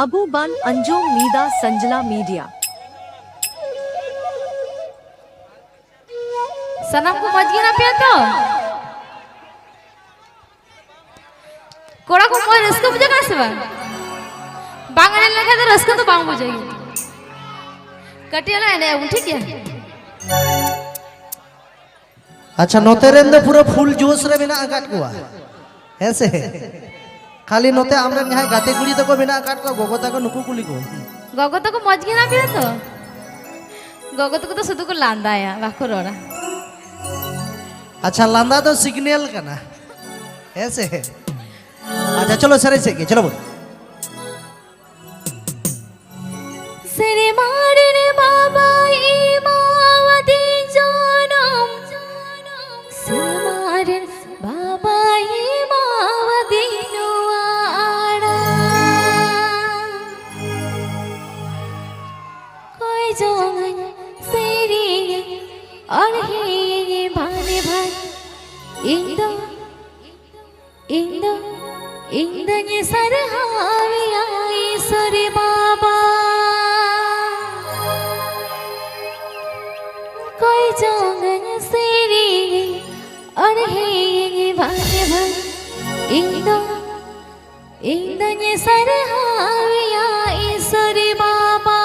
अबू बन अंजुम मीदा संजला मीडिया सनम को मज गया ना पिया तो कोड़ा को मोर रस्क बुझे कहां से बांगने लगा तो रस्क तो बांग बुझेगी कटियाला है ना ठीक है। अच्छा नोते रेंदे पूरा फुल जोश रे बिना काट को ऐसे खाली नोते आमरे यहाँ गाते कुड़ी तक बिना काट को गोगोता को नुकु कुली को गोगोता को मज गया ना पिया तो गोगोता को तो सुधु को लांदा है बाको रोड़ा। अच्छा लांदा तो सिग्नल का ना ऐसे है। अच्छा चलो सरे से चलो बोल सरे मारे रे बाबा इमावती जानम सरे मारे बाबा इमावती नुआड़ा कोई जोंगन सेरी और ही भाने भान इंदो इंदो इंदने सरहाविया ईश्वरी बाबा कोई जोंगन सेरी और हे भाने भान इंदो इंदने सरहाविया ईश्वरी बाबा।